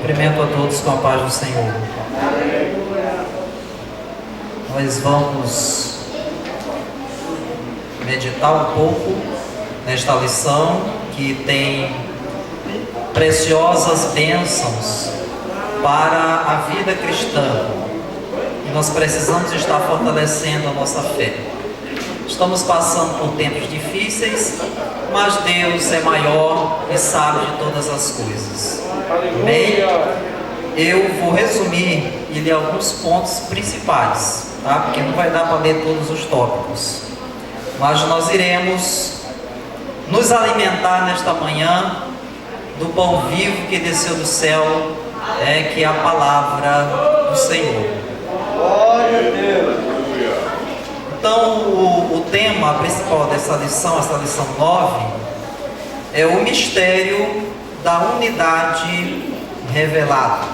Cumprimento a todos com a paz do Senhor. Nós vamos meditar um pouco nesta lição que tem preciosas bênçãos para a vida cristã. E nós precisamos estar fortalecendo a nossa fé. Estamos passando por tempos difíceis, mas Deus é maior e sabe de todas as coisas. Amém? Eu vou resumir e ler alguns pontos principais, tá? Porque não vai dar para ler todos os tópicos. Mas nós iremos nos alimentar nesta manhã do pão vivo que desceu do céu, que é a palavra do Senhor. Glória a Deus. Então, o tema principal dessa lição, essa lição 9, é o mistério da unidade revelada.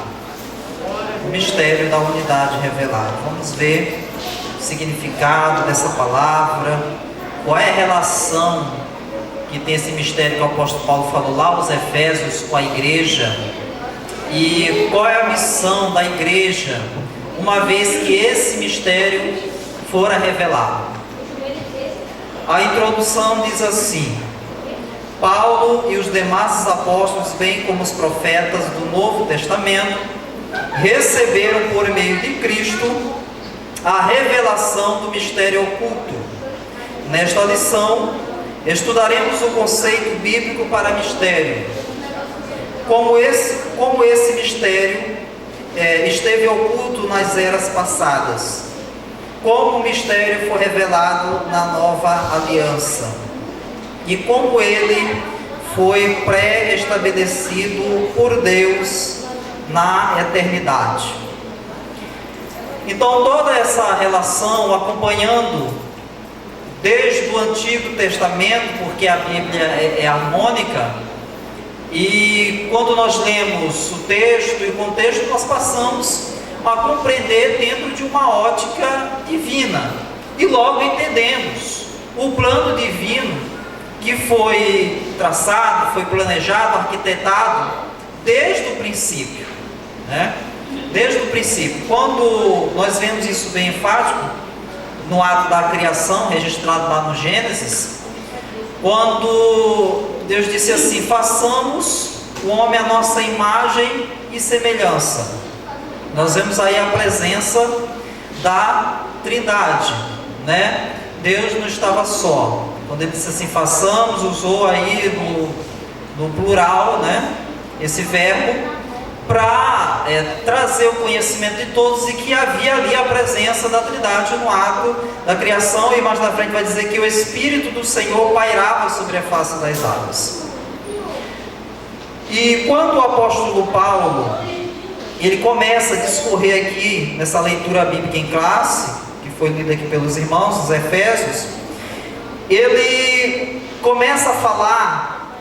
O mistério da unidade revelada. Vamos ver o significado dessa palavra, qual é a relação que tem esse mistério que o apóstolo Paulo falou lá aos Efésios com a igreja, e qual é a missão da igreja, uma vez que esse mistério fora revelado. A introdução diz assim: Paulo e os demais apóstolos, bem como os profetas do Novo Testamento, receberam por meio de Cristo a revelação do mistério oculto. Nesta lição, estudaremos o conceito bíblico para mistério, como esse mistério esteve oculto nas eras passadas, como o mistério foi revelado na nova aliança e como ele foi pré-estabelecido por Deus na eternidade. Então, toda essa relação, acompanhando desde o Antigo Testamento, porque a Bíblia é harmônica, e quando nós lemos o texto e o contexto, nós passamos a compreender dentro de uma ótica divina, e logo entendemos o plano divino que foi traçado, foi planejado, arquitetado desde o princípio, né? Desde o princípio. Quando nós vemos isso bem enfático no ato da criação, registrado lá no Gênesis, quando Deus disse assim: façamos o homem à nossa imagem e semelhança. Nós vemos aí a presença da Trindade, né? Deus não estava só. Quando ele disse assim, façamos, usou aí no plural, né? Esse verbo, para trazer o conhecimento de todos, e que havia ali a presença da Trindade no ato da criação. E mais na frente vai dizer que o Espírito do Senhor pairava sobre a face das águas. E quando o apóstolo Paulo ele começa a discorrer aqui nessa leitura bíblica em classe, que foi lida aqui pelos irmãos, os Efésios, ele começa a falar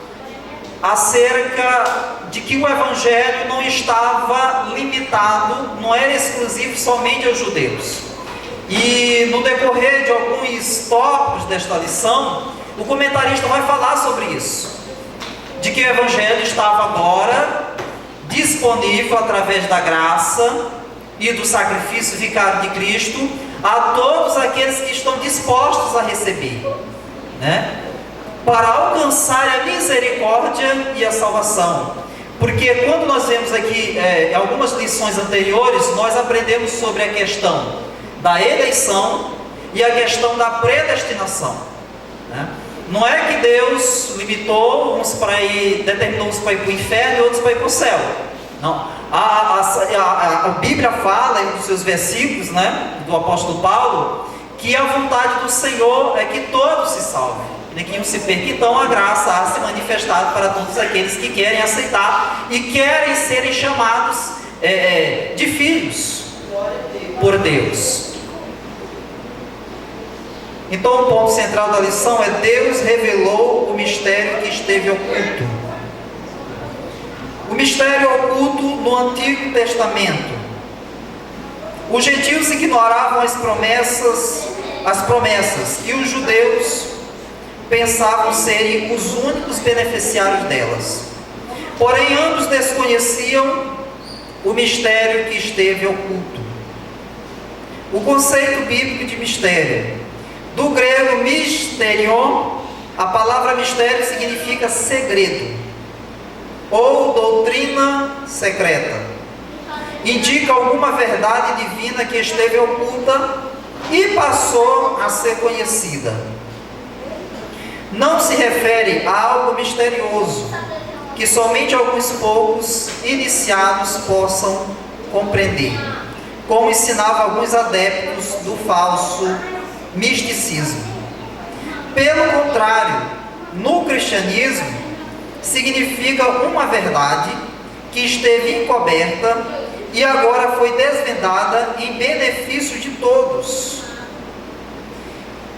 acerca de que o Evangelho não estava limitado, não era exclusivo somente aos judeus. E no decorrer de alguns tópicos desta lição, o comentarista vai falar sobre isso, de que o Evangelho estava agora disponível através da graça e do sacrifício vicário de Cristo a todos aqueles que estão dispostos a receber, né? Para alcançar a misericórdia e a salvação. Porque quando nós vemos aqui algumas lições anteriores, nós aprendemos sobre a questão da eleição e a questão da predestinação, né? Não é que Deus limitou uns para ir, determinou uns para ir para o inferno e outros para ir para o céu. Não. A Bíblia fala em um dos seus versículos, né, do apóstolo Paulo, que a vontade do Senhor é que todos se salvem, nem que um se perca. Então a graça há se manifestado para todos aqueles que querem aceitar e querem serem chamados de filhos por Deus. Então o ponto central da lição é: Deus revelou o mistério que esteve oculto. O mistério oculto no Antigo Testamento. Os gentios ignoravam as promessas e os judeus pensavam serem os únicos beneficiários delas. Porém, ambos desconheciam o mistério que esteve oculto. O conceito bíblico de mistério, do grego mysterion, a palavra mistério significa segredo ou doutrina secreta. Indica alguma verdade divina que esteve oculta e passou a ser conhecida. Não se refere a algo misterioso que somente alguns poucos iniciados possam compreender, como ensinavam alguns adeptos do falso misticismo. Pelo contrário, no cristianismo, significa uma verdade que esteve encoberta e agora foi desvendada em benefício de todos.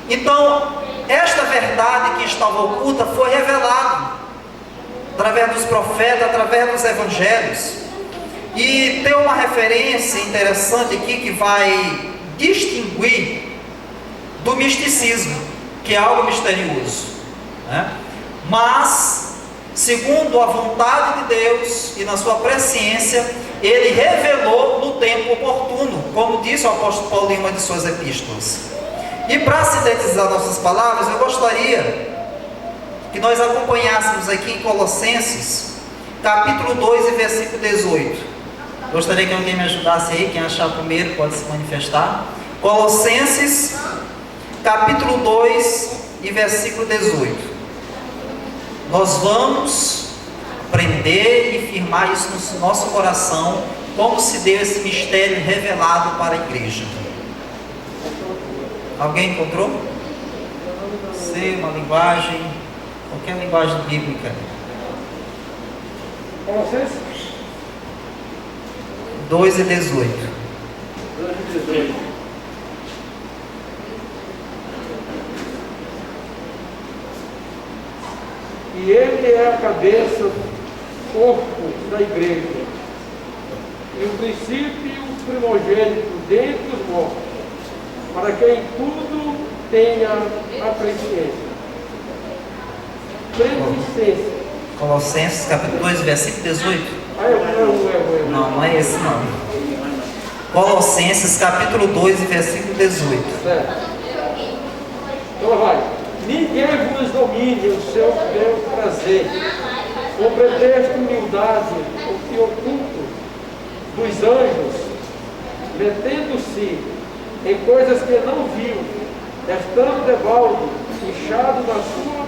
Então, esta verdade que estava oculta foi revelada através dos profetas, através dos evangelhos. E tem uma referência interessante aqui que vai distinguir do misticismo, que é algo misterioso, né? Mas, segundo a vontade de Deus e na sua presciência, Ele revelou no tempo oportuno, como disse o apóstolo Paulo em uma de suas epístolas. E para sintetizar nossas palavras, eu gostaria que nós acompanhássemos aqui em Colossenses, capítulo 2 e versículo 18. Gostaria que alguém me ajudasse aí, quem achar primeiro pode se manifestar. Colossenses, capítulo 2 e versículo 18. Nós vamos prender e firmar isso no nosso coração, como se deu esse mistério revelado para a igreja. Alguém encontrou? Sei, uma linguagem, qualquer linguagem bíblica. Colossenses 2 e 18. 2 e 18. E ele é a cabeça, o corpo da igreja, e o princípio e o primogênito dentre os mortos, para que em tudo tenha a presciência. Presciência. Colossenses capítulo 2, versículo 18. Não, não é esse não. Colossenses capítulo 2 e versículo 18. Certo. Então vai. Ninguém vos domine o seu bel prazer, com pretexto de humildade, o que oculto dos anjos, metendo-se em coisas que não viu, estando debalde, inchado na sua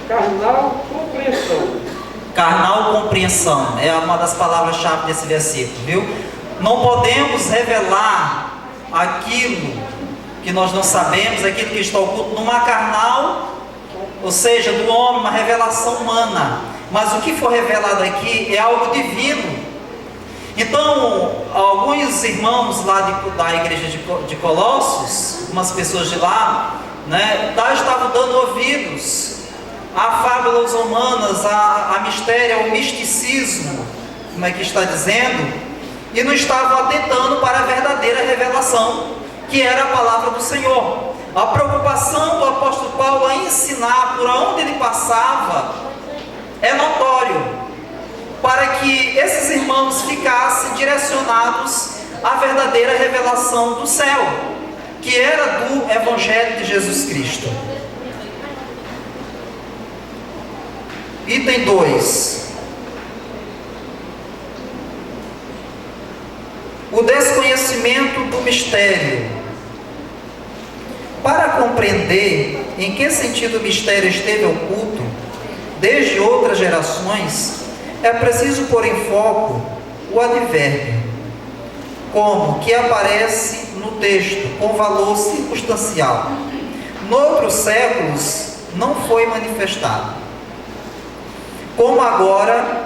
carnal compreensão. Carnal compreensão é uma das palavras-chave desse versículo, viu? Não podemos revelar aquilo que nós não sabemos, aquilo que está oculto numa carnal, ou seja, do homem, uma revelação humana. Mas o que for revelado aqui é algo divino. Então, alguns irmãos lá da igreja de Colossos, umas pessoas de lá, né, estavam dando ouvidos a fábulas humanas, a mistério, ao misticismo, como é que está dizendo, e não estavam atentando para a verdadeira revelação, que era a palavra do Senhor. A preocupação do apóstolo Paulo a ensinar por onde ele passava é notório, para que esses irmãos ficassem direcionados à verdadeira revelação do céu, que era do Evangelho de Jesus Cristo. Item 2. O desconhecimento do mistério. Para compreender em que sentido o mistério esteve oculto, desde outras gerações, é preciso pôr em foco o advérbio, como que aparece no texto, com valor circunstancial. Noutros séculos não foi manifestado. Como agora.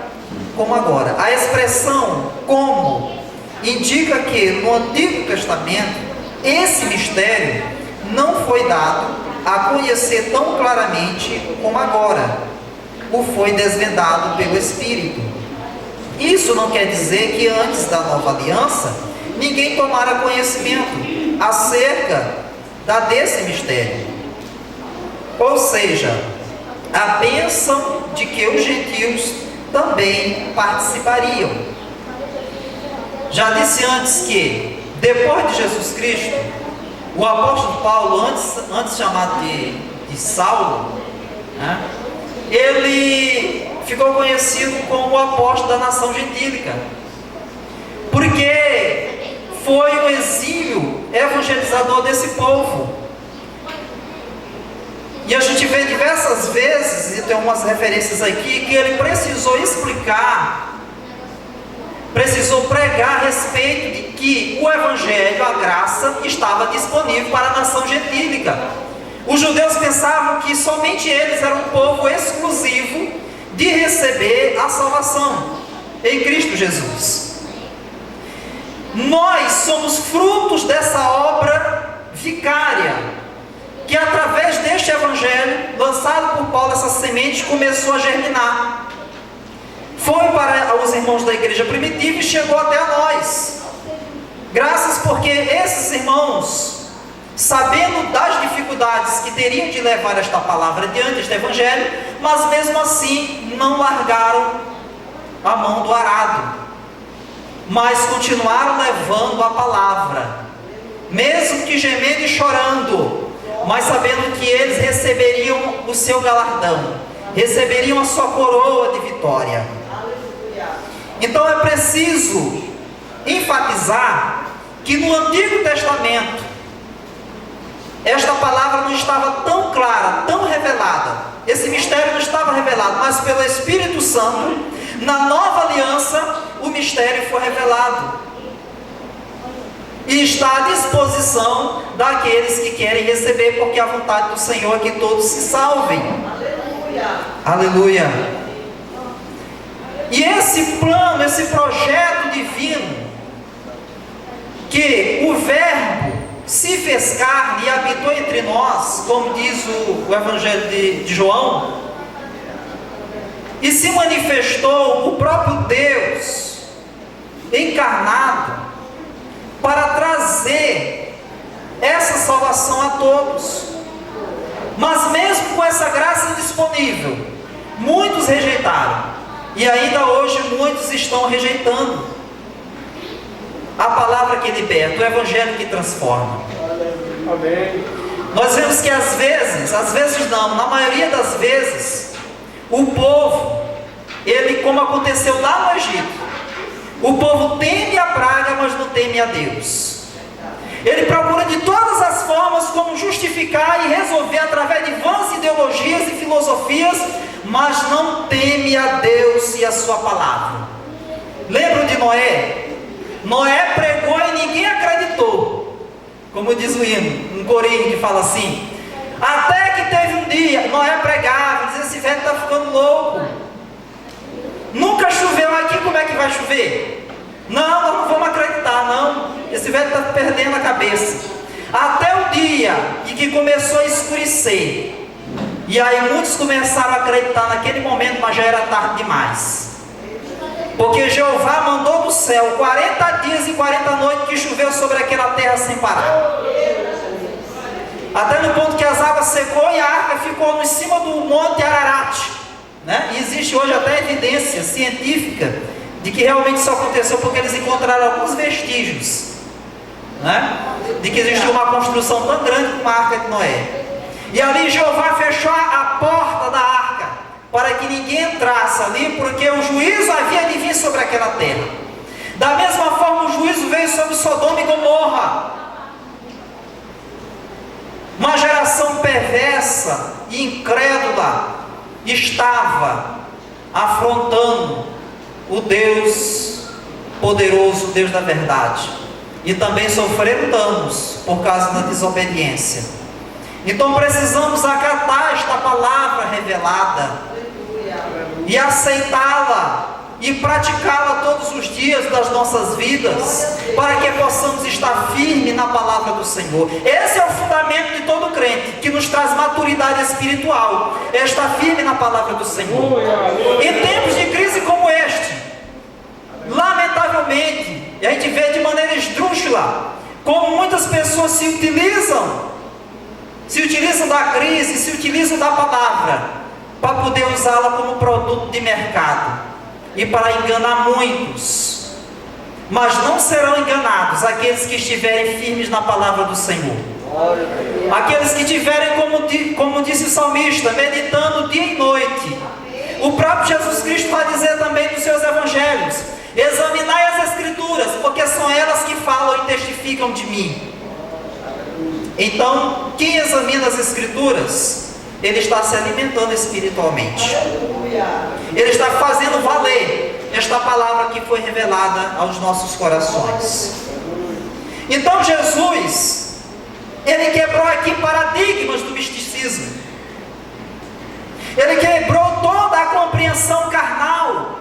A expressão como indica que no Antigo Testamento esse mistério não foi dado a conhecer tão claramente como agora o foi desvendado pelo Espírito. Isso não quer dizer que antes da nova aliança ninguém tomara conhecimento acerca desse mistério. Ou seja, a bênção de que os gentios também participariam. Já disse antes que, depois de Jesus Cristo, o apóstolo Paulo, antes chamado de Saulo, né, ele ficou conhecido como o apóstolo da nação gentílica, porque foi o exímio evangelizador desse povo. E a gente vê diversas vezes, e tem umas referências aqui, que ele precisou explicar, precisou pregar a respeito de que o evangelho, a graça, estava disponível para a nação gentílica. Os judeus pensavam que somente eles eram um povo exclusivo de receber a salvação em Cristo Jesus. Nós somos frutos dessa obra vicária, que através deste evangelho, lançado por Paulo, essa semente começou a germinar. Foi para os irmãos da igreja primitiva e chegou até a nós. Graças porque esses irmãos, sabendo das dificuldades que teriam de levar esta palavra adiante, este evangelho, mas mesmo assim não largaram a mão do arado, mas continuaram levando a palavra, mesmo que gemendo e chorando, mas sabendo que eles receberiam o seu galardão, receberiam a sua coroa de vitória. Então é preciso enfatizar que no Antigo Testamento esta palavra não estava tão clara, tão revelada, esse mistério não estava revelado, mas pelo Espírito Santo, na nova aliança, o mistério foi revelado e está à disposição daqueles que querem receber, porque a vontade do Senhor é que todos se salvem. Aleluia. Aleluia. E esse plano, esse projeto divino, que o Verbo se fez carne e habitou entre nós, como diz o Evangelho de João, e se manifestou o próprio Deus encarnado, para trazer essa salvação a todos. Mas mesmo com essa graça disponível, muitos rejeitaram, e ainda hoje muitos estão rejeitando a palavra que liberta, o evangelho que transforma. Amém. Nós vemos que às vezes não, na maioria das vezes, o povo, ele, como aconteceu lá no Egito, o povo teme a praga, mas não teme a Deus. Ele procura de todas as formas como justificar e resolver através de vãs ideologias e filosofias, mas não teme a Deus e a sua palavra. Lembram de Noé? Noé pregou e ninguém acreditou. Como diz o hino, um corinho que fala assim: até que teve um dia, Noé pregava e dizia: esse velho está ficando louco. Nunca choveu aqui, como é que vai chover? Não, nós não vamos acreditar, não. Esse velho está perdendo a cabeça. Até o dia em que começou a escurecer. E aí muitos começaram a acreditar naquele momento, mas já era tarde demais. Porque Jeová mandou do céu 40 dias e 40 noites que choveu sobre aquela terra sem parar. Até no ponto que as águas secou e a arca ficou em cima do monte Ararat. Né? E existe hoje até evidência científica de que realmente isso aconteceu, porque eles encontraram alguns vestígios, né? De que existiu uma construção tão grande como a arca de Noé. E ali Jeová fechou a porta da arca para que ninguém entrasse ali, porque o juízo havia de vir sobre aquela terra. Da mesma forma o juízo veio sobre Sodoma e Gomorra. Uma geração perversa e incrédula estava afrontando o Deus poderoso, o Deus da verdade, e também sofreram danos por causa da desobediência. Então precisamos acatar esta palavra revelada e aceitá-la e praticá-la todos os dias das nossas vidas, para que possamos estar firmes na palavra do Senhor. Esse é o fundamento de todo crente, que nos traz maturidade espiritual, é estar firme na palavra do Senhor. Em tempos de crise como este, lamentavelmente, a gente vê de maneira esdrúxula como muitas pessoas se utilizam da crise, se utilizam da palavra para poder usá-la como produto de mercado e para enganar muitos. mas não serão enganados aqueles que estiverem firmes na palavra do Senhor. Aqueles que tiverem, como disse o salmista, meditando dia e noite. O próprio Jesus Cristo vai dizer também nos seus evangelhos: examinai as Escrituras, porque são elas que falam e testificam de mim. Então, quem examina as Escrituras, ele está se alimentando espiritualmente. Ele está fazendo valer esta palavra que foi revelada aos nossos corações. Então Jesus, ele quebrou aqui paradigmas do misticismo. Ele quebrou toda a compreensão carnal.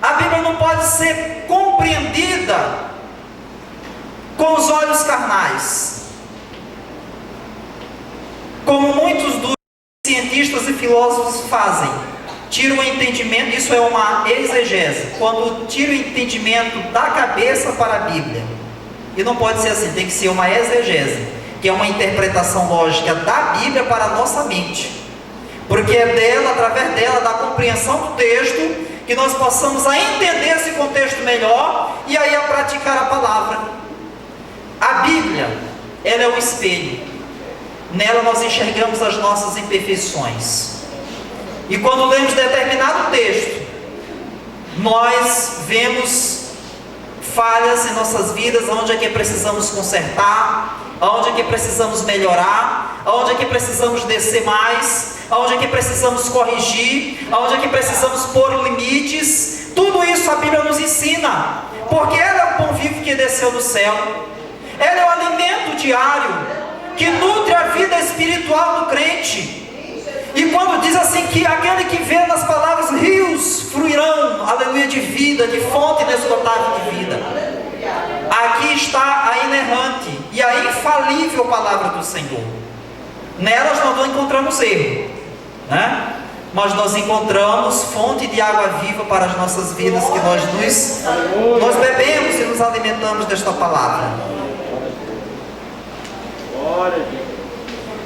A Bíblia não pode ser compreendida com os olhos carnais, como muitos dos cientistas e filósofos fazem. Tiram o entendimento, isso é uma exegese, quando tira o entendimento da cabeça para a Bíblia. E não pode ser assim, tem que ser uma exegese, que é uma interpretação lógica da Bíblia para a nossa mente, porque é dela, através dela, da compreensão do texto, que nós possamos a entender esse contexto melhor e aí a praticar a palavra. A Bíblia, ela é um espelho. Nela nós enxergamos as nossas imperfeições. E quando lemos determinado texto, nós vemos falhas em nossas vidas, onde é que precisamos consertar, onde é que precisamos melhorar, onde é que precisamos descer mais, onde é que precisamos corrigir, onde é que precisamos pôr limites. Tudo isso a Bíblia nos ensina, porque ela é o pão vivo que desceu do céu. Ela é o alimento diário que nutre a vida espiritual do crente. E quando diz assim que aquele que vê nas palavras rios fluirão, aleluia, de vida, de fonte inesgotável de vida. Aqui está a inerrante e a infalível palavra do Senhor. Nelas nós não encontramos erro, né? Mas nós encontramos fonte de água viva para as nossas vidas, que nós bebemos e nos alimentamos desta palavra.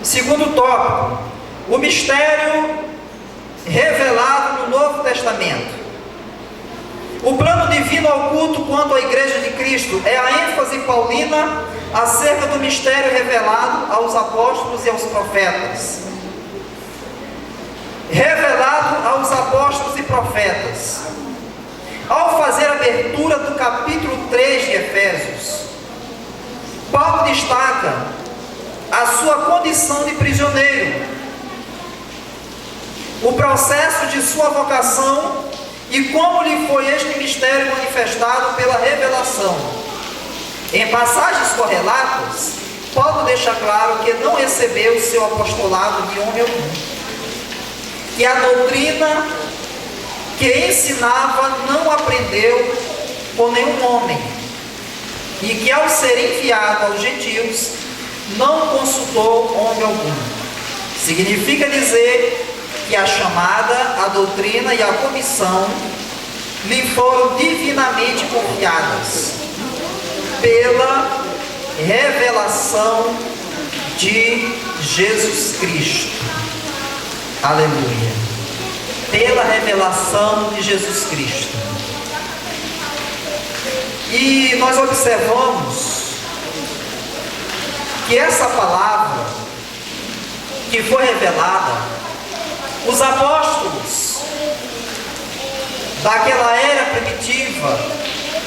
Segundo tópico, o mistério revelado no Novo Testamento. O plano divino oculto quanto à Igreja de Cristo é a ênfase paulina acerca do mistério revelado aos apóstolos e aos profetas. Revelado aos apóstolos e profetas. Ao fazer a abertura do capítulo 3 de Efésios, Paulo destaca a sua condição de prisioneiro, o processo de sua vocação e como lhe foi este mistério manifestado pela revelação. Em passagens correlatas, Paulo deixa claro que não recebeu seu apostolado de homem algum, que a doutrina que ensinava não aprendeu com nenhum homem, e que ao ser enviado aos gentios não consultou homem algum. Significa dizer que a chamada, a doutrina e a comissão lhe foram divinamente confiadas pela revelação de Jesus Cristo. Aleluia. Pela revelação de Jesus Cristo. E nós observamos que essa palavra que foi revelada, os apóstolos daquela era primitiva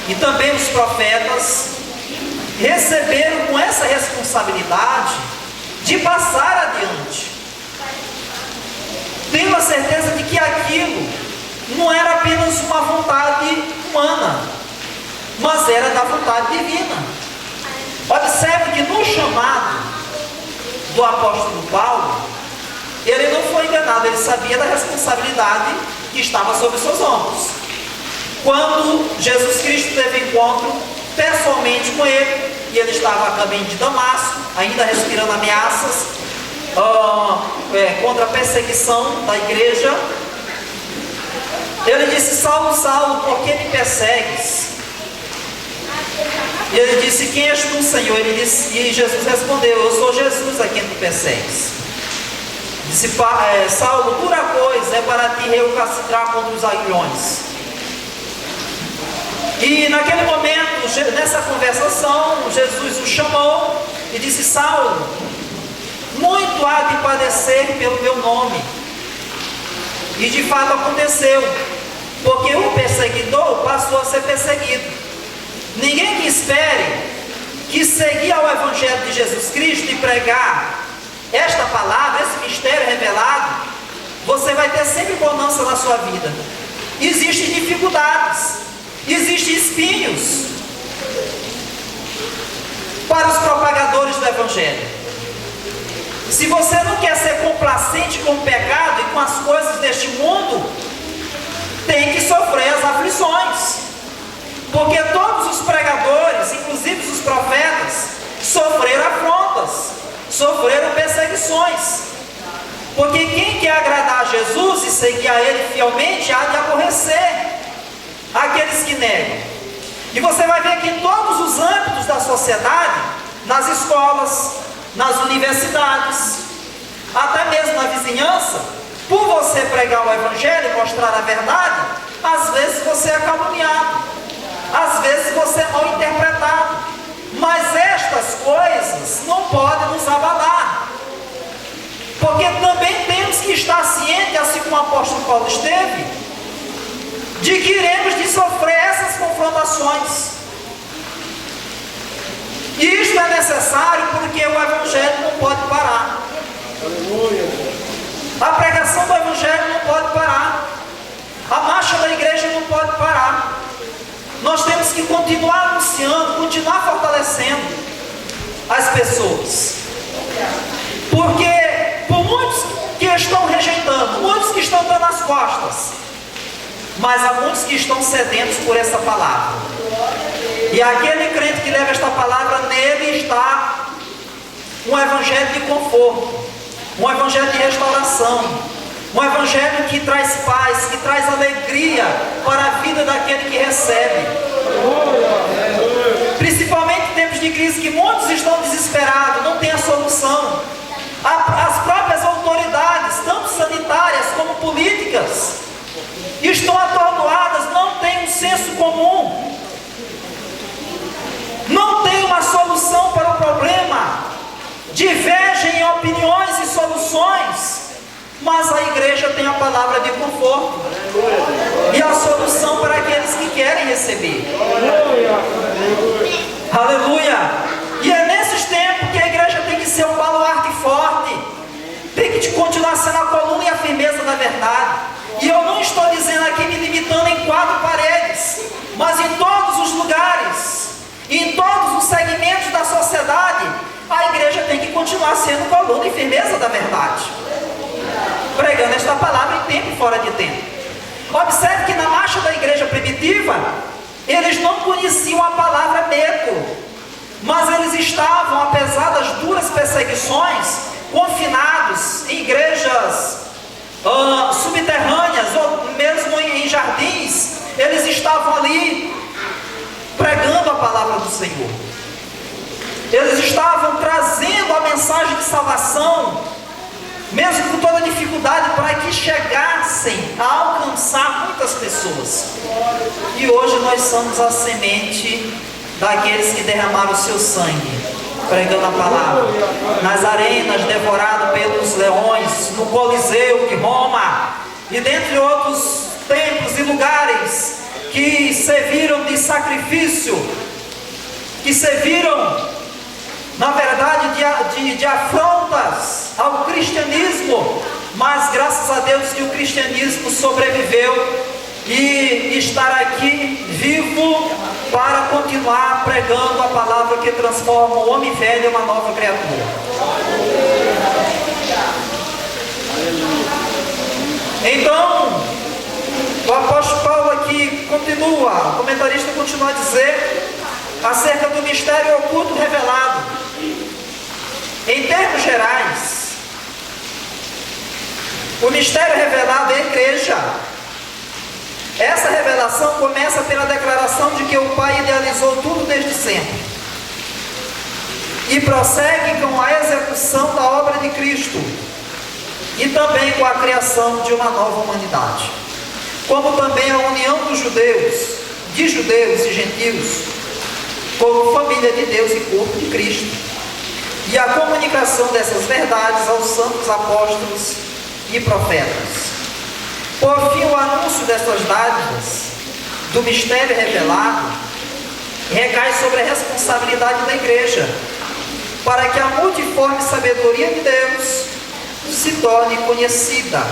e também os profetas receberam com essa responsabilidade de passar adiante. Tenho a certeza de que aquilo não era apenas uma vontade humana, mas era da vontade divina. Observe que no chamado do apóstolo Paulo, ele não foi enganado, ele sabia da responsabilidade que estava sobre seus ombros. Quando Jesus Cristo teve encontro pessoalmente com ele, e ele estava a caminho de Damasco, ainda respirando ameaças contra a perseguição da igreja, ele disse: Saulo, Saulo, por que me persegues? E ele disse: quem és tu, Senhor? E Jesus respondeu: eu sou Jesus a quem tu persegues. Disse: Saulo, dura coisa é para ti recalcitrar contra os aguilhões. E naquele momento, nessa conversação, Jesus o chamou e disse: Saulo, muito há de padecer pelo meu nome. E de fato aconteceu, porque o perseguidor passou a ser perseguido. Ninguém que espere que seguir ao Evangelho de Jesus Cristo e pregar esta palavra, esse mistério revelado, você vai ter sempre bonança na sua vida. Existem dificuldades, existem espinhos para os propagadores do Evangelho. Se você não quer ser complacente com o pecado e com as coisas deste mundo, tem que sofrer as aflições. Porque todos os pregadores, inclusive os profetas, sofreram afrontas, sofreram perseguições. Porque quem quer agradar a Jesus e seguir a Ele fielmente, há de aborrecer aqueles que negam. E você vai ver que em todos os âmbitos da sociedade, nas escolas, nas universidades, até mesmo na vizinhança, por você pregar o Evangelho e mostrar a verdade, às vezes você é caluniado, às vezes você é mal interpretado. Mas estas coisas não podem nos abalar, porque também temos que estar cientes, assim como o apóstolo Paulo esteve, de que iremos de sofrer essas confrontações. E isto é necessário porque o Evangelho não pode parar. A pregação do Evangelho não pode parar. A marcha da igreja não pode parar. Nós temos que continuar anunciando, continuar fortalecendo as pessoas. Porque por muitos que estão rejeitando, muitos que estão dando as costas, mas há muitos que estão sedentos por essa palavra. E aquele crente que leva esta palavra, nele está um evangelho de conforto, um evangelho de restauração, um evangelho que traz paz, que traz alegria para a vida daquele que recebe. Principalmente em tempos de crise, que muitos estão desesperados, não têm a solução. As próprias autoridades, tanto sanitárias como políticas, estão atordoadas, não têm um senso comum, não tem uma solução para o problema, divergem em opiniões e soluções, mas a igreja tem a palavra de conforto e a solução para aqueles que querem receber. Aleluia! E é nesses tempos que a igreja tem que ser um baluarte forte, tem que continuar sendo a coluna e a firmeza da verdade. E eu não estou dizendo aqui me limitando em 4 paredes, mas em todos os lugares, em todos os segmentos da sociedade, a igreja tem que continuar sendo coluna e firmeza da verdade, pregando esta palavra em tempo e fora de tempo. Observe que na marcha da igreja primitiva, eles não conheciam a palavra medo, mas eles estavam, apesar das duras perseguições, confinados em igrejas subterrâneas, ou mesmo em jardins. Eles estavam ali pregando a palavra do Senhor. Eles estavam trazendo a mensagem de salvação, mesmo com toda dificuldade, para que chegassem a alcançar muitas pessoas. E hoje nós somos a semente daqueles que derramaram o seu sangue, pregando a palavra, nas arenas, devorado pelos leões, no Coliseu de Roma, e dentre outros templos e lugares que serviram de sacrifício, que serviram, na verdade, de afrontas ao cristianismo, mas graças a Deus que o cristianismo sobreviveu e estar aqui vivo para continuar pregando a palavra que transforma o homem velho em uma nova criatura. Então, o apóstolo Paulo aqui continua, o comentarista continua a dizer acerca do mistério oculto revelado. Em termos gerais, o mistério revelado é a igreja. Essa revelação começa pela declaração de que o Pai idealizou tudo desde sempre, e prossegue com a execução da obra de Cristo, e também com a criação de uma nova humanidade, como também a união dos judeus de judeus e gentios, como família de Deus e corpo de Cristo, e a comunicação dessas verdades aos santos apóstolos e profetas. Por fim, o anúncio dessas dádivas do mistério revelado recai sobre a responsabilidade da igreja, para que a multiforme sabedoria de Deus se torne conhecida.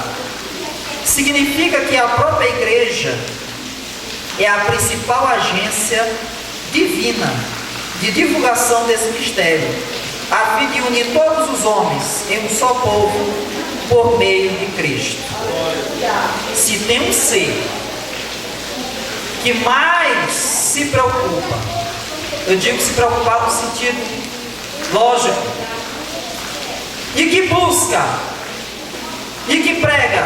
Significa que a própria igreja é a principal agência divina de divulgação desse mistério, a fim de unir todos os homens em um só povo por meio de Cristo. Se tem um ser que mais se preocupa, eu digo se preocupar no sentido lógico, e que busca e que prega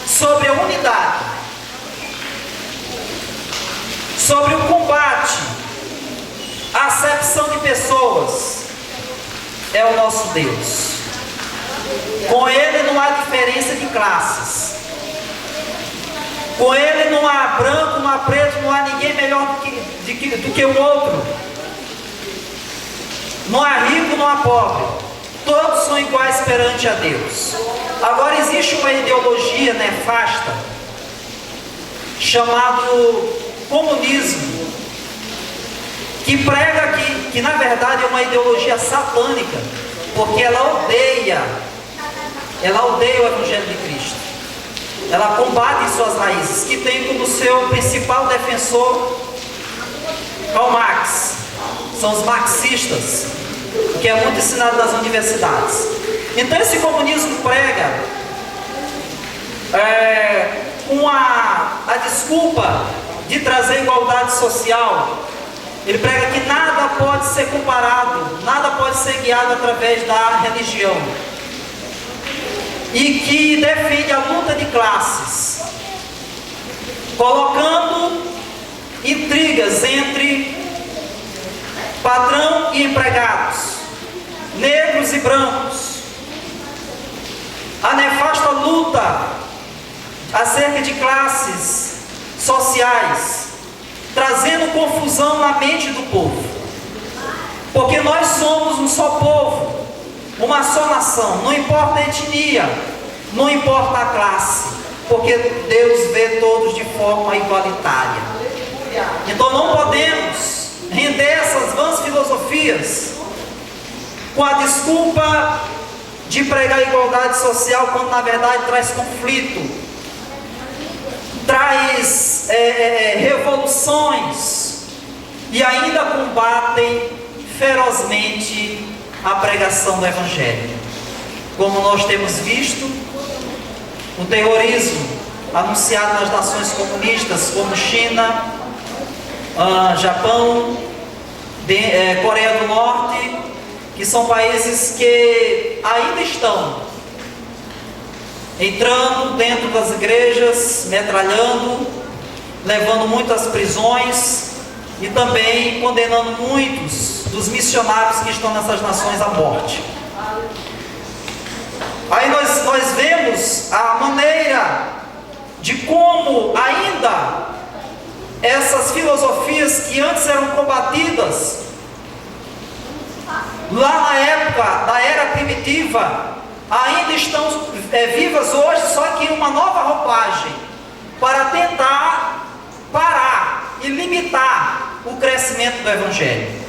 sobre a unidade, sobre o combate, a acepção de pessoas, é o nosso Deus. Com Ele não há diferença de classes. Com Ele não há branco, não há preto, não há ninguém melhor do que o outro. Não há rico, não há pobre. Todos são iguais perante a Deus. Agora existe uma ideologia nefasta chamado comunismo, que prega que na verdade é uma ideologia satânica, porque ela odeia o Evangelho de Cristo. Ela combate em suas raízes, que tem como seu principal defensor Karl Marx. São os marxistas, que é muito ensinado nas universidades. Então esse comunismo prega com a desculpa de trazer igualdade social. Ele prega que nada pode ser comparado, nada pode ser guiado através da religião, e que defende a luta de classes, colocando intrigas entre patrão e empregados, negros e brancos, a nefasta luta acerca de classes sociais, trazendo confusão na mente do povo, porque nós somos um só povo, uma só nação, não importa a etnia, não importa a classe, porque Deus vê todos de forma igualitária. Então não podemos render essas vãs filosofias com a desculpa de pregar a igualdade social, quando na verdade traz conflito, traz revoluções, e ainda combatem ferozmente a pregação do Evangelho. Como nós temos visto, o terrorismo anunciado nas nações comunistas, como China, Japão, Coreia do Norte, que são países que ainda estão entrando dentro das igrejas, metralhando, levando muitas prisões e também condenando muitos dos missionários que estão nessas nações à morte. Aí nós vemos a maneira de como ainda essas filosofias que antes eram combatidas lá na época da era primitiva ainda estão vivas hoje, só que em uma nova roupagem, para tentar parar e limitar o crescimento do Evangelho.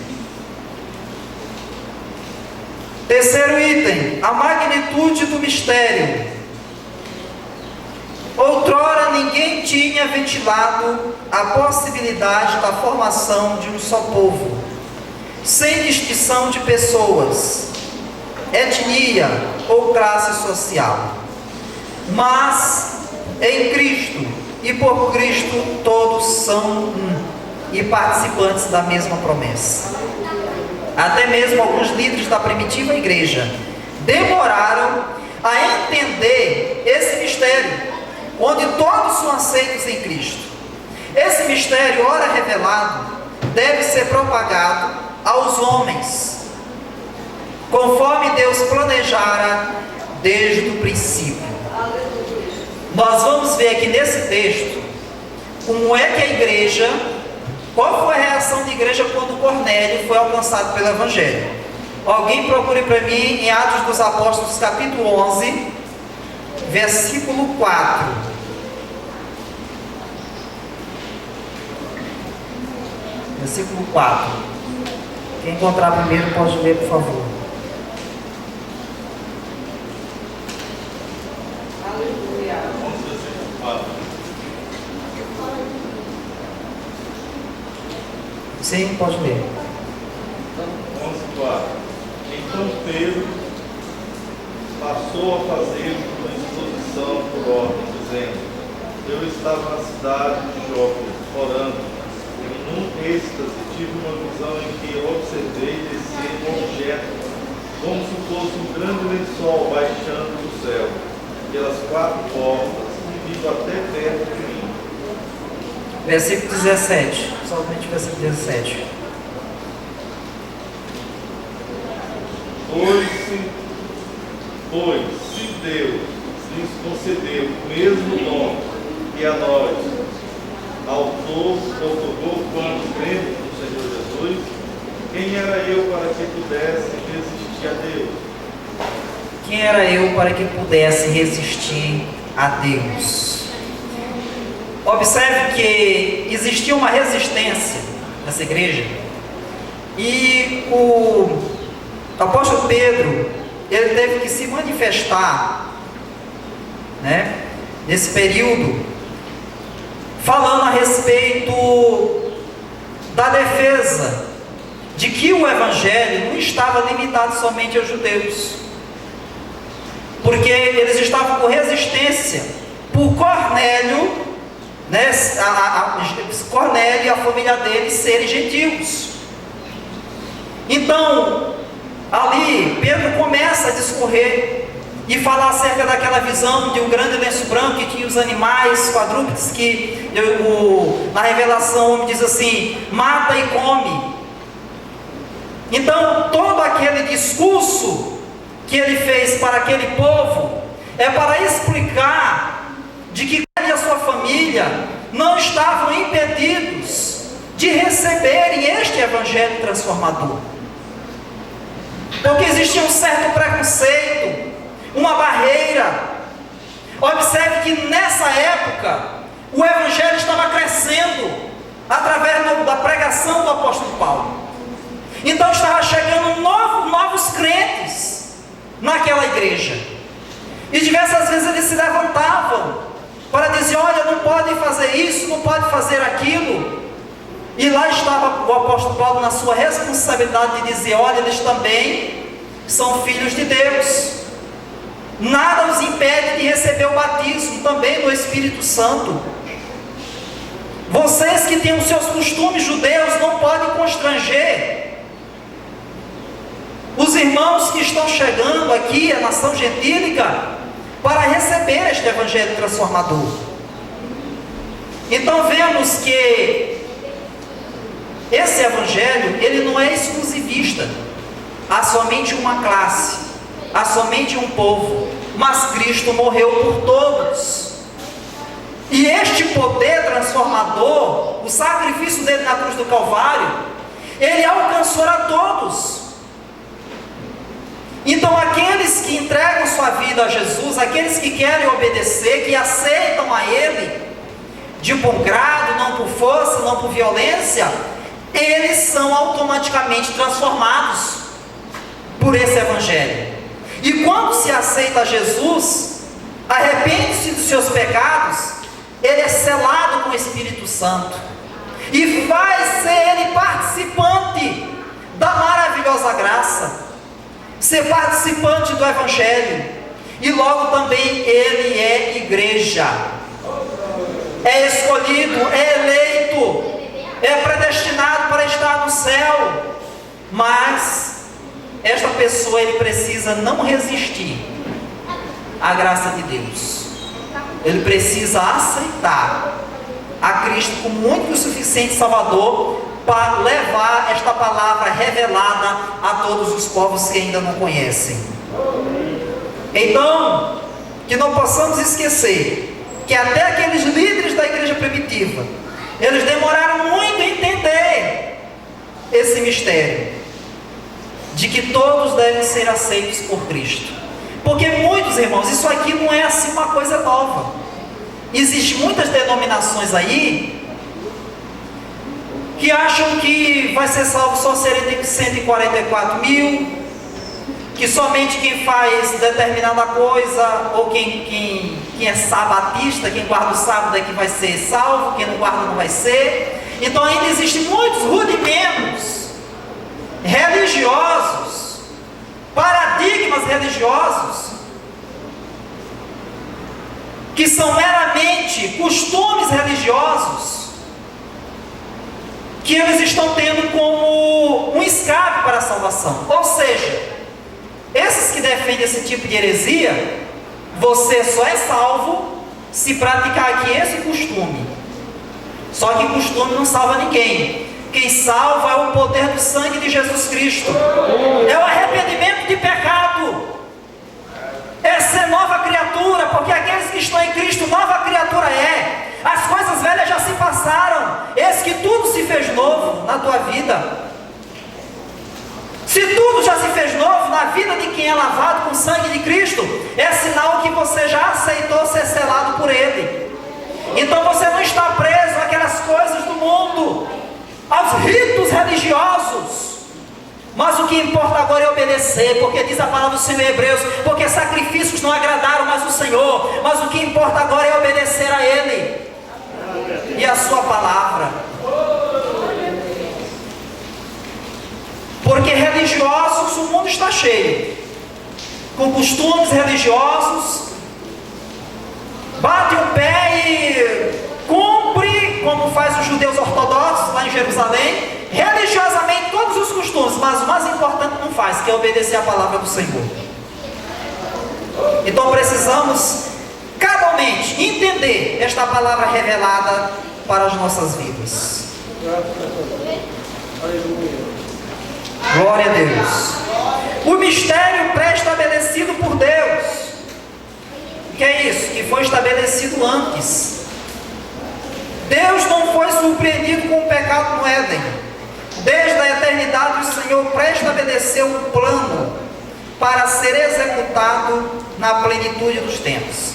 Terceiro item, a magnitude do mistério. Outrora ninguém tinha ventilado a possibilidade da formação de um só povo, sem distinção de pessoas, etnia ou classe social. Mas em Cristo e por Cristo todos são um e participantes da mesma promessa. Até mesmo alguns líderes da primitiva igreja demoraram a entender esse mistério, onde todos são aceitos em Cristo. Esse mistério, ora revelado, deve ser propagado aos homens, conforme Deus planejara desde o princípio. Nós vamos ver aqui nesse texto como é que a igreja, qual foi a reação da igreja quando Cornélio foi alcançado pelo Evangelho. Alguém procure para mim em Atos dos Apóstolos, capítulo 11, versículo 4. Versículo 4. Quem encontrar primeiro pode ler, por favor. Sim, pode ler. 11:4. Então Pedro passou a fazer uma exposição por ordem, dizendo: eu estava na cidade de Jope, orando, e num êxtase tive uma visão em que observei descer um objeto, como se fosse um grande lençol baixando do céu, pelas 4 portas, e vindo até perto de mim. Versículo 17, somente versículo 17. Pois, se Deus lhes concedeu o mesmo dom que a nós, outorgou quando cremos no Senhor Jesus, quem era eu para que pudesse resistir a Deus? Quem era eu para que pudesse resistir a Deus? Observe que existia uma resistência nessa igreja, e o apóstolo Pedro, ele teve que se manifestar, né, nesse período, falando a respeito da defesa de que o Evangelho não estava limitado somente aos judeus, porque eles estavam com resistência por Cornélio, né, Cornélio e a família dele serem gentios. Então, ali Pedro começa a discorrer e falar acerca daquela visão de um grande lenço branco que tinha os animais quadrúpedes, que na revelação o homem diz assim: mata e come. Então, todo aquele discurso que ele fez para aquele povo é para explicar de que ele e a sua família não estavam impedidos de receberem este Evangelho transformador, porque existia um certo preconceito, uma barreira. Observe que nessa época o Evangelho estava crescendo através da pregação do apóstolo Paulo. Então estava chegando novos crentes naquela igreja, e diversas vezes eles se levantavam para dizer: olha, não pode fazer isso, não pode fazer aquilo. E lá estava o apóstolo Paulo na sua responsabilidade de dizer: olha, eles também são filhos de Deus, nada os impede de receber o batismo também do Espírito Santo. Vocês que têm os seus costumes judeus não podem constranger os irmãos que estão chegando aqui, a nação gentílica, para receber este Evangelho transformador. Então vemos que esse Evangelho, ele não é exclusivista a somente uma classe, a somente um povo, mas Cristo morreu por todos. E este poder transformador, o sacrifício dele na cruz do Calvário, ele alcançou a todos. Então aqueles que entregam sua vida a Jesus, aqueles que querem obedecer, que aceitam a Ele de bom grado, não por força, não por violência, eles são automaticamente transformados por esse Evangelho. E quando se aceita Jesus, arrepende-se dos seus pecados, ele é selado com o Espírito Santo e faz ser ele participante da maravilhosa graça, ser participante do Evangelho, e logo também ele é igreja, é escolhido, é eleito, é predestinado para estar no céu. Mas esta pessoa, ele precisa não resistir à graça de Deus, ele precisa aceitar a Cristo como único e suficiente Salvador, para levar esta palavra revelada a todos os povos que ainda não conhecem. Então, que não possamos esquecer que até aqueles líderes da igreja primitiva, eles demoraram muito a entender esse mistério, de que todos devem ser aceitos por Cristo. Porque muitos irmãos, isso aqui não é assim uma coisa nova. Existem muitas denominações aí, que acham que vai ser salvo só 144 mil, que somente quem faz determinada coisa, ou quem é sabatista, quem guarda o sábado é que vai ser salvo, quem não guarda não vai ser. Então ainda existem muitos rudimentos religiosos, paradigmas religiosos, que são meramente costumes religiosos, que eles estão tendo como um escape para a salvação. Ou seja, esses que defendem esse tipo de heresia, você só é salvo se praticar aqui esse costume. Só que costume não salva ninguém. Quem salva é o poder do sangue de Jesus Cristo, é o arrependimento de pecado, é ser nova criatura, porque aqueles que estão em Cristo, nova criatura é. As coisas velhas já se passaram, eis que tudo se fez novo na tua vida. Se tudo já se fez novo na vida de quem é lavado com o sangue de Cristo, é sinal que você já aceitou ser selado por Ele. Então você não está preso àquelas coisas do mundo, aos ritos religiosos. Mas o que importa agora é obedecer, porque diz a palavra do Senhor em Hebreus, porque sacrifícios não agradaram mais o Senhor, mas o que importa agora é obedecer a Ele e a sua palavra. Porque religiosos o mundo está cheio, com costumes religiosos, bate o pé e cumpre, como faz os judeus ortodoxos lá em Jerusalém, religiosamente todos os costumes, mas o mais importante não faz, que é obedecer a palavra do Senhor. Então precisamos cabalmente entender esta palavra revelada para as nossas vidas. Glória a Deus. O mistério pré-estabelecido por Deus. O que é isso? Que foi estabelecido antes. Deus não foi surpreendido com o pecado no Éden. Desde a eternidade o Senhor pré-estabeleceu um plano para ser executado na plenitude dos tempos.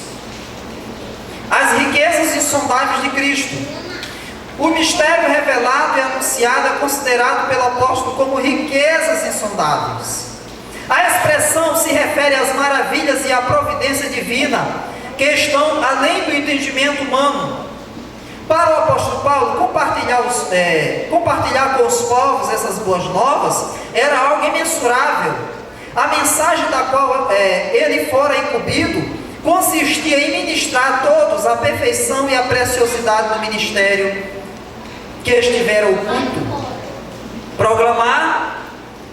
As riquezas insondáveis de Cristo. O mistério revelado e anunciado é considerado pelo apóstolo como riquezas insondáveis. A expressão se refere às maravilhas e à providência divina que estão além do entendimento humano. Para o apóstolo Paulo, compartilhar com os povos essas boas novas era algo imensurável. A mensagem da qual ele fora incumbido consistia em ministrar a todos a perfeição e a preciosidade do ministério que estivera oculto, proclamar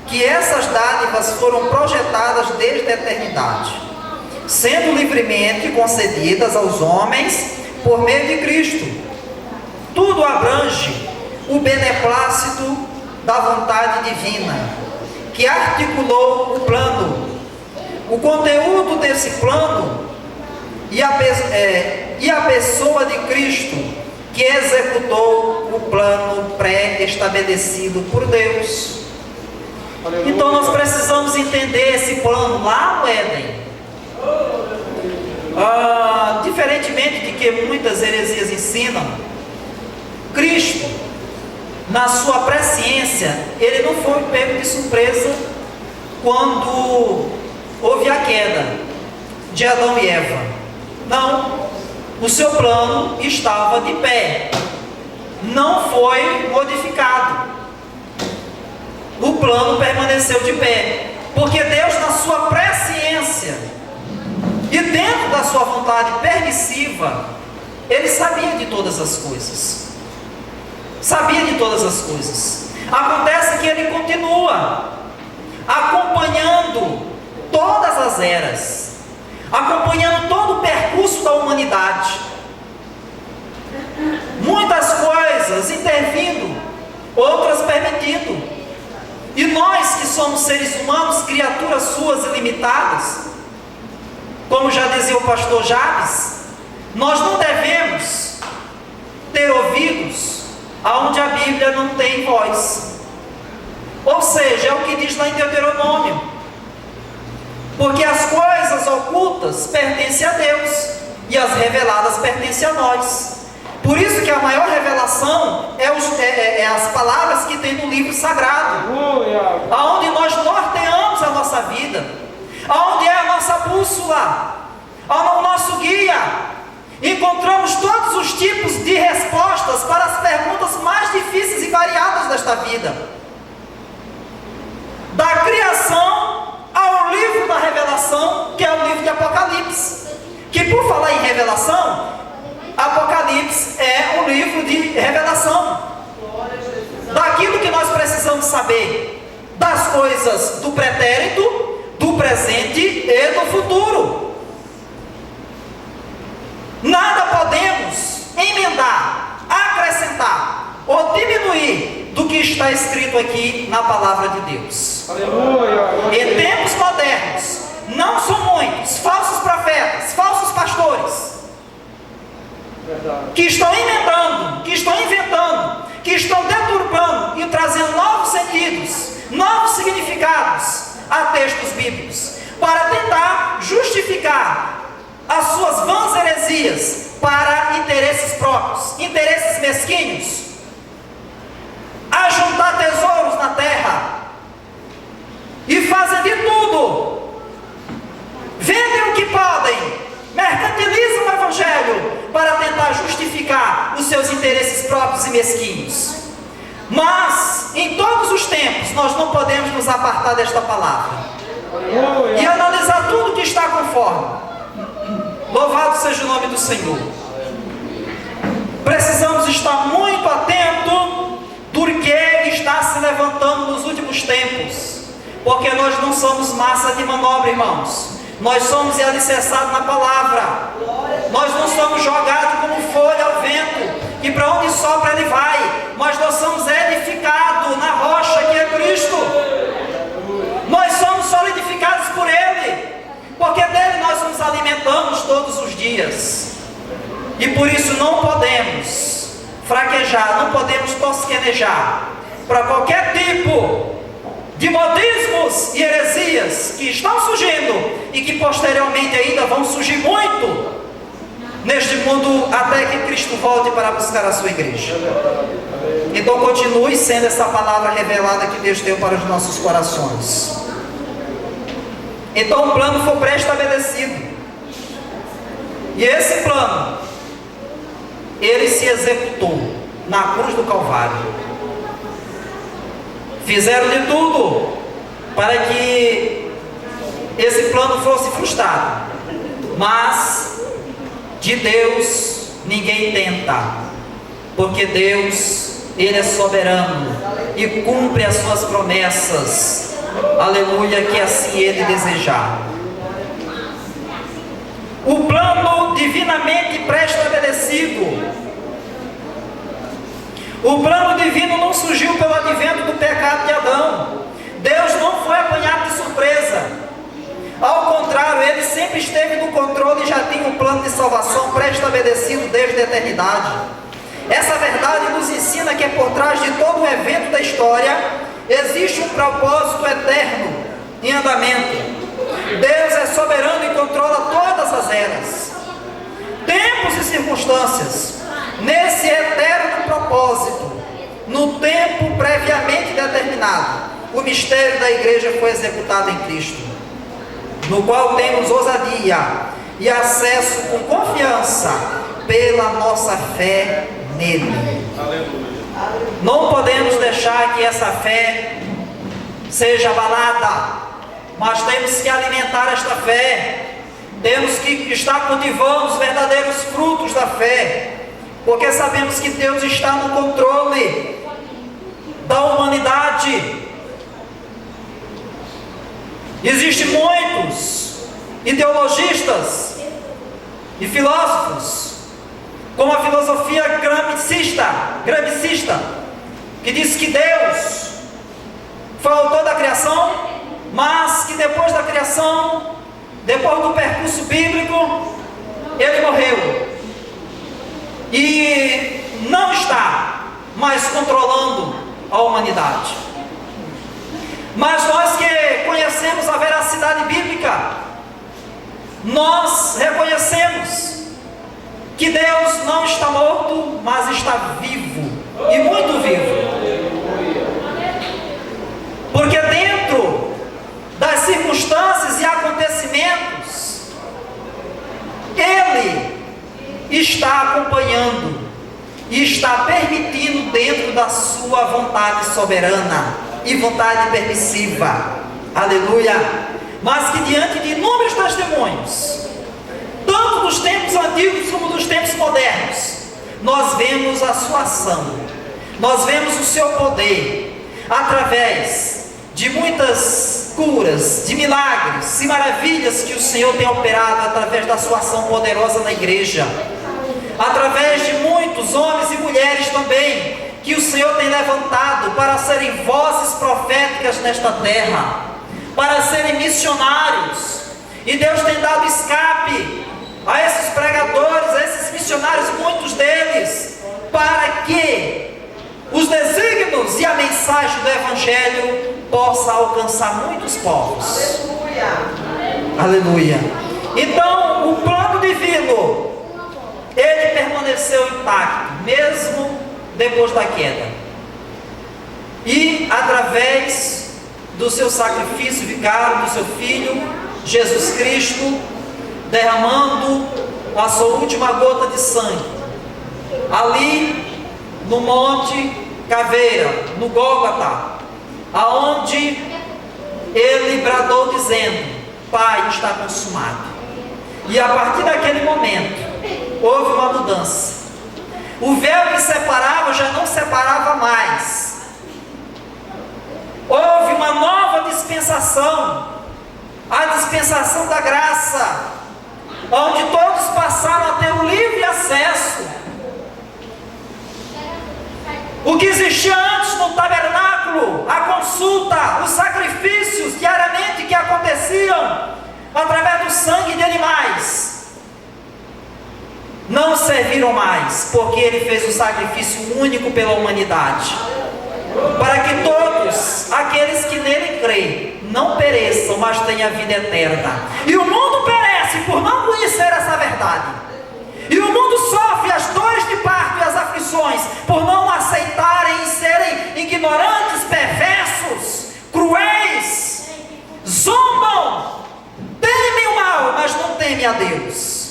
que essas dádivas foram projetadas desde a eternidade, sendo livremente concedidas aos homens por meio de Cristo. Tudo abrange o beneplácito da vontade divina, que articulou o plano, o conteúdo desse plano e a pessoa de Cristo, que executou o plano pré-estabelecido por Deus. Então nós precisamos entender esse plano lá no Éden. Diferentemente de que muitas heresias ensinam, Cristo, na sua presciência, ele não foi pego de surpresa quando houve a queda de Adão e Eva. Não, o seu plano estava de pé, não foi modificado. O plano permaneceu de pé, porque Deus, na sua presciência e dentro da sua vontade permissiva, ele sabia de todas as coisas. Sabia de todas as coisas. Acontece que ele continua acompanhando todas as eras, acompanhando todo o percurso da humanidade. Muitas coisas intervindo, outras permitindo. E nós que somos seres humanos, criaturas suas ilimitadas, como já dizia o pastor Jabes, Nós não devemos ter ouvidos aonde a Bíblia não tem voz. Ou seja, é o que diz lá em Deuteronômio. Porque as coisas ocultas pertencem a Deus e as reveladas pertencem a nós. Por isso que a maior revelação é as palavras que tem no livro sagrado, aonde nós norteamos a nossa vida, aonde é a nossa bússola, o nosso guia. Encontramos todos os tipos de respostas para as perguntas mais difíceis e variadas desta vida. Da criação ao livro da revelação, que é o livro de Apocalipse. Que, por falar em revelação, Apocalipse é um livro de revelação daquilo que nós precisamos saber, das coisas do pretérito, do presente e do futuro. Nada podemos emendar, acrescentar ou diminuir do que está escrito aqui na palavra de Deus. Aleluia. Em tempos modernos, não são muitos falsos profetas, falsos pastores, que estão emendando, que estão inventando, que estão deturpando e trazendo novos sentidos, novos significados a textos bíblicos, para tentar justificar as suas vãs heresias para interesses próprios, interesses mesquinhos, a juntar tesouros na terra, e fazem de tudo, vendem o que podem, mercantilizam o Evangelho para tentar justificar os seus interesses próprios e mesquinhos. Mas, em todos os tempos, nós não podemos nos apartar desta palavra e analisar tudo que está conforme. Louvado seja o nome do Senhor. Precisamos estar muito atentos do que está se levantando nos últimos tempos, porque nós não somos massa de manobra, irmãos. Nós somos alicerçados na palavra. Nós não somos jogados como folha ao vento, que para onde sopra ele vai. Mas nós somos edificados na rocha que é Cristo. Nós somos solidificados por Ele, porque dele nós nos alimentamos todos os dias. E por isso não podemos fraquejar, não podemos tosquenejar para qualquer tipo de modismos e heresias que estão surgindo e que posteriormente ainda vão surgir muito neste mundo, até que Cristo volte para buscar a sua igreja. Então continue sendo essa palavra revelada que Deus deu para os nossos corações. Então o plano foi pré-estabelecido, e esse plano ele se executou na cruz do Calvário. Fizeram de tudo para que esse plano fosse frustrado, mas de Deus ninguém tenta, porque Deus, Ele é soberano e cumpre as suas promessas. Aleluia, que assim Ele desejar. O plano divinamente pré-estabelecido. O plano divino não surgiu pelo advento do pecado de Adão. Deus não foi apanhado de surpresa. Ao contrário, Ele sempre esteve no controle e já tinha um plano de salvação pré-estabelecido desde a eternidade. Essa verdade nos ensina que por trás de todo o evento da história existe um propósito eterno em andamento. Deus é soberano e controla todas as eras, tempos e circunstâncias. Nesse eterno propósito, no tempo previamente determinado, o mistério da igreja foi executado em Cristo, no qual temos ousadia e acesso com confiança pela nossa fé nele. Aleluia. Não podemos deixar que essa fé seja abalada, mas temos que alimentar esta fé, temos que estar cultivando os verdadeiros frutos da fé, porque sabemos que Deus está no controle da humanidade. Existem muitos ideologistas e filósofos, como a filosofia gramscista, que diz que Deus foi o autor da criação, mas que depois da criação, depois do percurso bíblico, Ele morreu. e não está mais controlando a humanidade. Mas nós que conhecemos a veracidade bíblica, nós reconhecemos que Deus não está morto, mas está vivo, e muito vivo. Porque dentro das circunstâncias e acontecimentos, Ele está acompanhando e está permitindo dentro da sua vontade soberana e vontade permissiva. Aleluia! Mas que diante de inúmeros testemunhos, tanto dos tempos antigos como dos tempos modernos, nós vemos a sua ação, nós vemos o seu poder, através de muitas curas, de milagres e maravilhas que o Senhor tem operado através da sua ação poderosa na igreja, através de muitos homens e mulheres também, que o Senhor tem levantado para serem vozes proféticas nesta terra, para serem missionários, e Deus tem dado escape a esses pregadores, a esses missionários, muitos deles, para que os desígnios e a mensagem do Evangelho possa alcançar muitos povos. Aleluia! Aleluia! Então, o plano divino, ele permaneceu intacto, mesmo depois da queda. E através do seu sacrifício vicário, do seu Filho, Jesus Cristo, derramando a sua última gota de sangue, ali no Monte Caveira, no Gólgota, aonde ele bradou dizendo: Pai, está consumado. E a partir daquele momento houve uma mudança. O véu que separava já não separava mais. Houve uma nova dispensação, a dispensação da graça, onde todos passaram a ter um livre acesso. O que existia antes no tabernáculo, a consulta, os sacrifícios diariamente que aconteciam através do sangue de animais, não serviram mais, porque Ele fez um sacrifício único pela humanidade, para que todos aqueles que nele creem não pereçam, mas tenham a vida eterna. E o mundo perece por não conhecer essa verdade, e o mundo sofre as dores de parto e as aflições por não aceitarem e serem ignorantes, perversos, cruéis, zombam, temem o mal, mas não temem a Deus.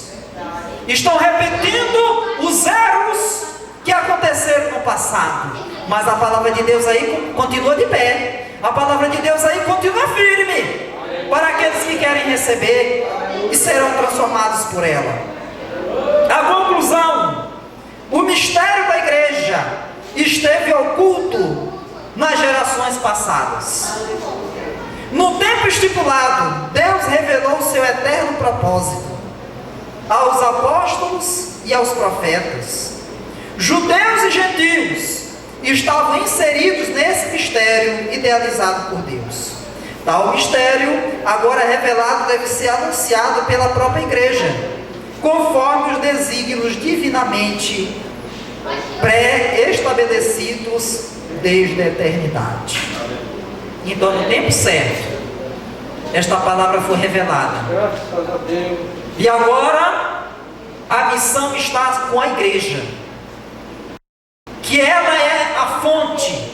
Estão repetindo os erros que aconteceram no passado, mas a palavra de Deus aí continua de pé, a palavra de Deus aí continua firme, para aqueles que querem receber e serão transformados por ela. A conclusão: o mistério da igreja esteve oculto nas gerações passadas. No tempo estipulado, Deus revelou o seu eterno propósito aos apóstolos e aos profetas. Judeus e gentios estavam inseridos nesse mistério idealizado por Deus. Tal mistério, agora revelado, deve ser anunciado pela própria igreja, conforme os desígnios divinamente pré-estabelecidos desde a eternidade. Então, no tempo certo, esta palavra foi revelada. Graças a Deus. E agora, a missão está com a igreja, que ela é a fonte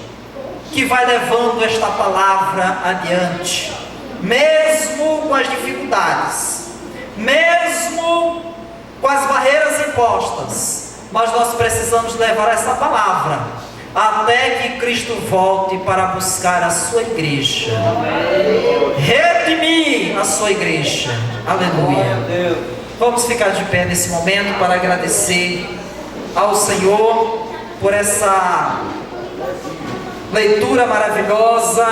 que vai levando esta palavra adiante, mesmo com as dificuldades, mesmo com as barreiras impostas, mas nós precisamos levar essa palavra até que Cristo volte para buscar a sua igreja, redimir a sua igreja. Aleluia. Vamos ficar de pé nesse momento para agradecer ao Senhor por essa leitura maravilhosa,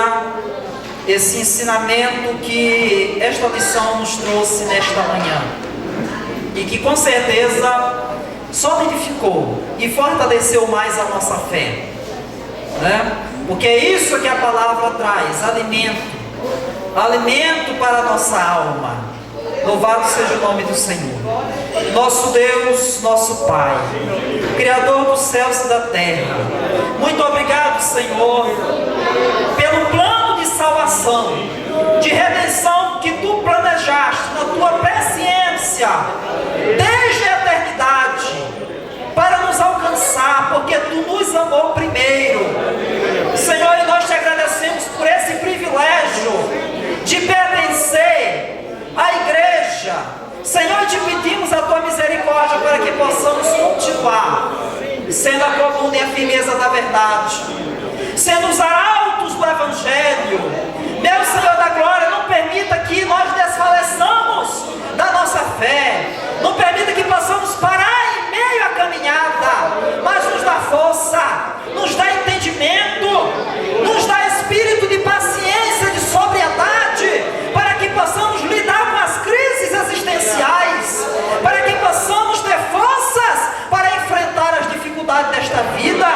esse ensinamento que esta lição nos trouxe nesta manhã, e que com certeza só edificou e fortaleceu mais a nossa fé, né? Porque é isso que a palavra traz: alimento, alimento para a nossa alma. Louvado seja o nome do Senhor, nosso Deus, nosso Pai. Criador dos céus e da terra. Muito obrigado, Senhor, pelo plano de salvação, de redenção que Tu planejaste na Tua presciência, desde a eternidade, para nos alcançar, porque Tu nos amou primeiro. Senhor, e nós Te agradecemos por esse privilégio de pertencer à igreja. Senhor, Te pedimos a Tua misericórdia para que possamos continuar sendo a coluna e a firmeza da verdade, sendo os arautos do Evangelho. Meu Senhor da glória, não permita que nós desfaleçamos da nossa fé, não permita que possamos parar em meio à caminhada, mas nos dá força, nos dá entendimento, nos dá espírito de paciência, de sobriedade, para que possamos lidar com as crises existenciais, para que possamos ter forças para enfrentar as dificuldades desta vida.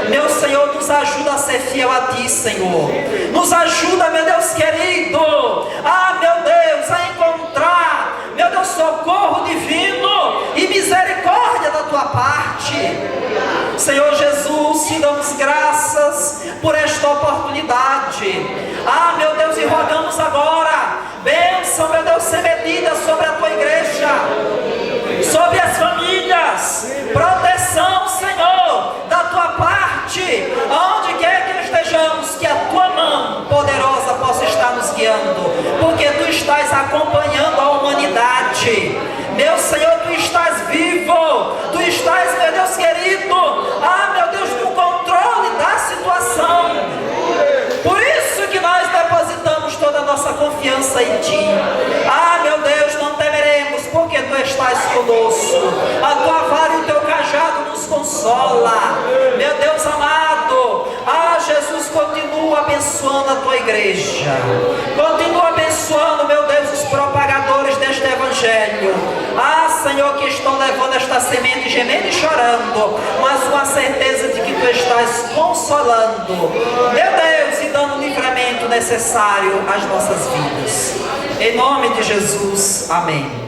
Meu Senhor, nos ajuda a ser fiel a Ti, Senhor. Nos ajuda, meu Deus querido, meu Deus, a encontrar, meu Deus, socorro divino e misericórdia da Tua parte. Senhor Jesus, Te damos graças por esta oportunidade. Meu Deus, e rogamos agora bênção, meu Deus, sem medida sobre a Tua igreja, sobre as famílias, proteção, Senhor, da Tua parte, onde quer que estejamos, que a Tua mão poderosa possa estar nos guiando, porque Tu estás acompanhando a humanidade. Meu Senhor, Tu estás vivo, Tu estás, meu Deus querido, meu Deus, no controle da situação. Por isso que nós depositamos toda a nossa confiança em Ti. Meu Deus, não temeremos, porque Tu estás conosco. A Tua vara e o Teu cajado nos consola. Meu Deus amado, Jesus, continua abençoando a Tua igreja. Continua abençoando, meu Deus, os propagadores deste Evangelho. Senhor, que estão levando esta semente gemendo e chorando, mas com a certeza de que Tu estás consolando, meu Deus, e dando o livramento necessário às nossas vidas. Em nome de Jesus, amém.